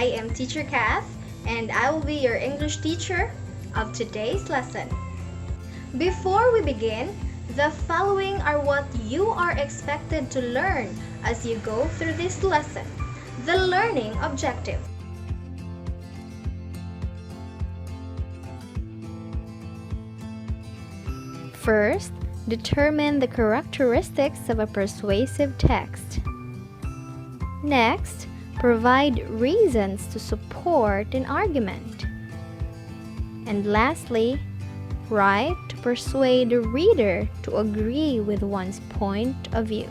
I am Teacher Kath, and I will be your English teacher of today's lesson. Before we begin, the following are what you are expected to learn as you go through this lesson. The learning objective. First, determine the characteristics of a persuasive text. Next, provide reasons to support an argument. And lastly, write to persuade the reader to agree with one's point of view.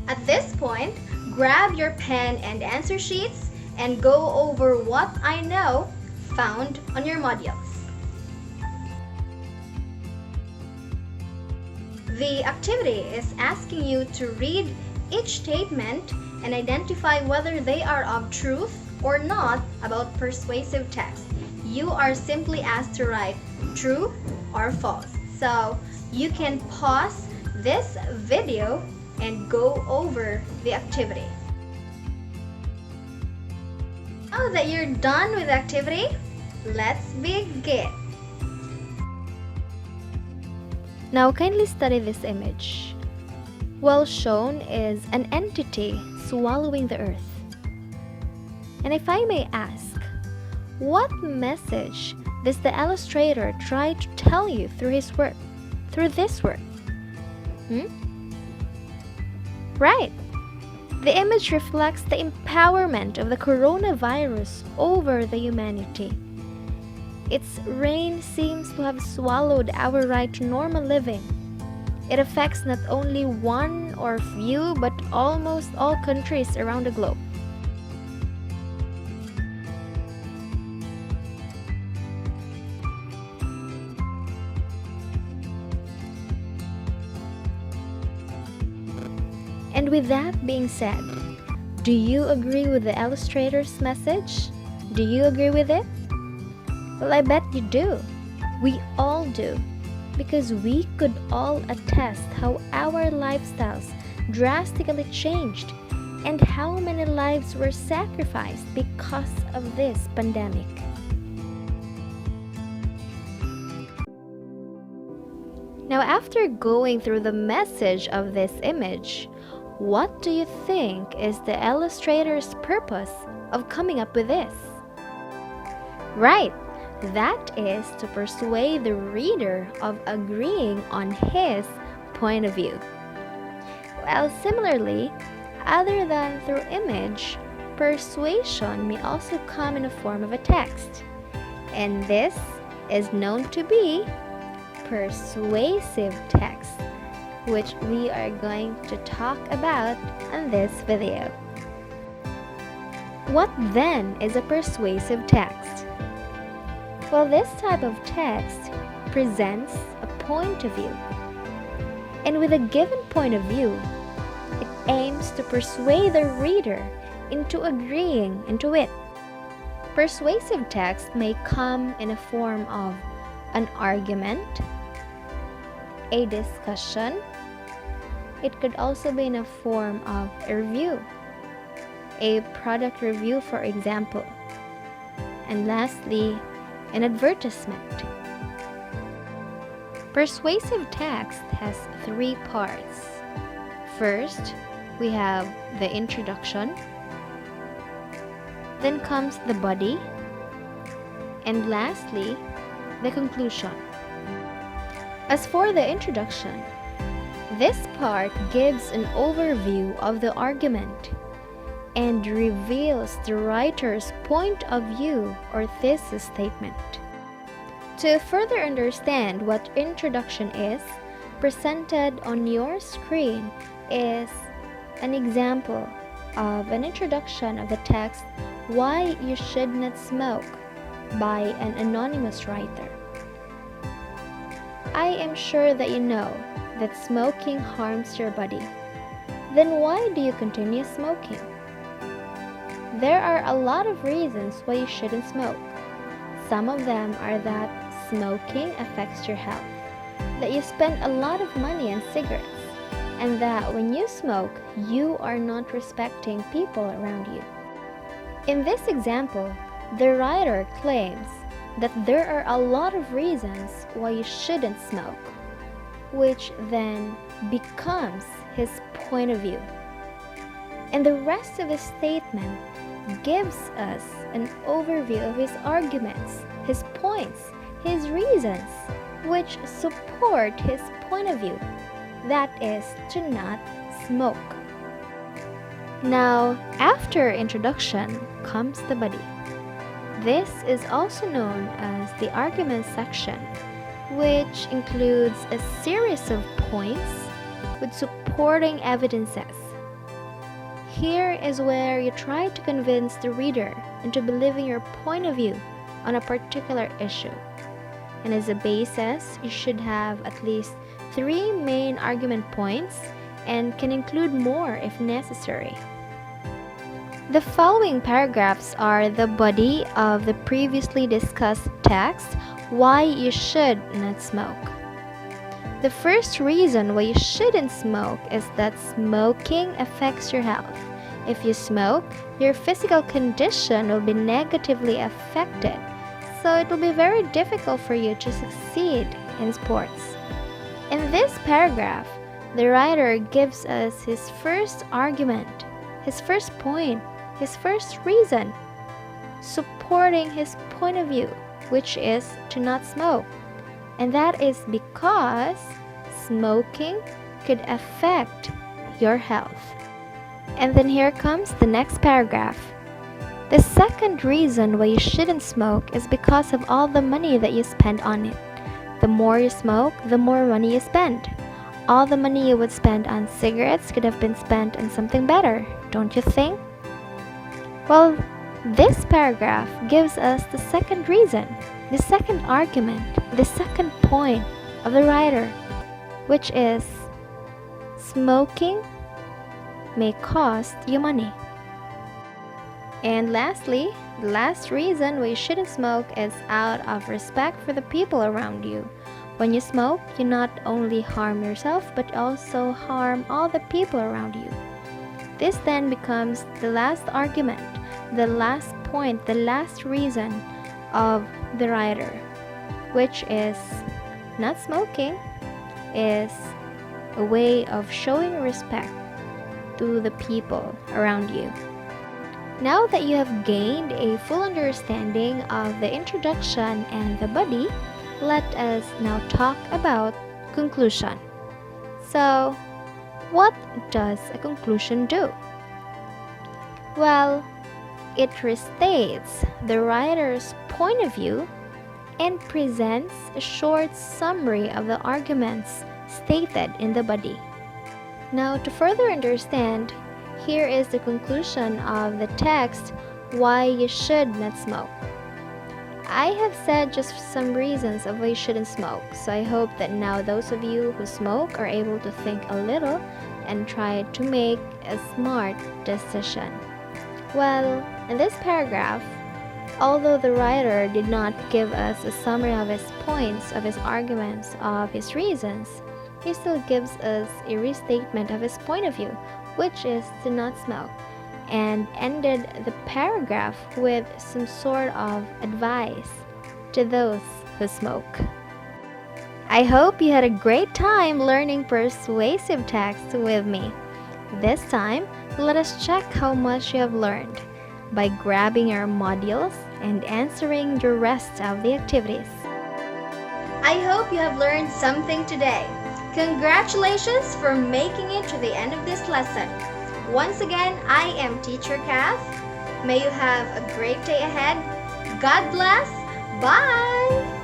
At this point, grab your pen and answer sheets and go over what I know found on your modules. The activity is asking you to read each statement and identify whether they are of truth or not about persuasive text. You are simply asked to write true or false. So you can pause this video and go over the activity. Now that you're done with the activity, let's begin. Now kindly study this image. Well shown is an entity swallowing the earth. And if I may ask, what message does the illustrator try to tell you through his work, through this work? Right. The image reflects the empowerment of the coronavirus over the humanity. Its reign seems to have swallowed our right to normal living. It affects not only one or few, but almost all countries around the globe. And with that being said, do you agree with the illustrator's message? Do you agree with it? Well, I bet you do. We all do. Because we could all attest how our lifestyles drastically changed and how many lives were sacrificed because of this pandemic. Now, after going through the message of this image, what do you think is the illustrator's purpose of coming up with this? Right. That is to persuade the reader of agreeing on his point of view. Well, similarly, other than through image, persuasion may also come in the form of a text. And this is known to be persuasive text, which we are going to talk about in this video. What then is a persuasive text? Well, this type of text presents a point of view. And with a given point of view, it aims to persuade the reader into agreeing into it. Persuasive text may come in a form of an argument, a discussion. It could also be in a form of a review, a product review, for example. And lastly, an advertisement. Persuasive text has three parts. First, we have the introduction. Then comes the body. And lastly, the conclusion. As for the introduction, this part gives an overview of the argument and reveals the writer's point of view or thesis statement. To further understand what introduction is, presented on your screen is an example of an introduction of the text "Why You Should Not Smoke" by an anonymous writer. I am sure that you know that smoking harms your body. Then why do you continue smoking? There are a lot of reasons why you shouldn't smoke. Some of them are that smoking affects your health, that you spend a lot of money on cigarettes, and that when you smoke, you are not respecting people around you. In this example, the writer claims that there are a lot of reasons why you shouldn't smoke, which then becomes his point of view. And the rest of the statement gives us an overview of his arguments, his points, his reasons, which support his point of view, that is, to not smoke. Now, after introduction comes the body. This is also known as the argument section, which includes a series of points with supporting evidences. Here is where you try to convince the reader into believing your point of view on a particular issue. And as a basis, you should have at least 3 main argument points and can include more if necessary. The following paragraphs are the body of the previously discussed text, why you should not smoke. The first reason why you shouldn't smoke is that smoking affects your health. If you smoke, your physical condition will be negatively affected, so it will be very difficult for you to succeed in sports. In this paragraph, the writer gives us his first argument, his first point, his first reason, supporting his point of view, which is to not smoke. And that is because smoking could affect your health. And then here comes the next paragraph. The second reason why you shouldn't smoke is because of all the money that you spend on it. The more you smoke, the more money you spend. All the money you would spend on cigarettes could have been spent on something better, don't you think? Well, this paragraph gives us the second reason, the second argument, the second point of the writer, which is smoking may cost you money. And lastly, the last reason why you shouldn't smoke is out of respect for the people around you. When you smoke, you not only harm yourself, but also harm all the people around you. This then becomes the last argument, the last point, the last reason of the writer, which is not smoking is a way of showing respect to the people around you. Now that you have gained a full understanding of the introduction and the body, let us now talk about conclusion. So, what does a conclusion do? Well, it restates the writer's point of view and presents a short summary of the arguments stated in the body. Now, to further understand, here is the conclusion of the text, why you should not smoke. I have said just some reasons of why you shouldn't smoke, so I hope that now those of you who smoke are able to think a little and try to make a smart decision. Well, in this paragraph, although the writer did not give us a summary of his points, of his arguments, of his reasons, he still gives us a restatement of his point of view, which is to not smoke, and ended the paragraph with some sort of advice to those who smoke. I hope you had a great time learning persuasive text with me. This time, let us check how much you have learned by grabbing your modules and answering the rest of the activities. I hope you have learned something today. Congratulations for making it to the end of this lesson. Once again, I am Teacher Kath. May you have a great day ahead. God bless. Bye!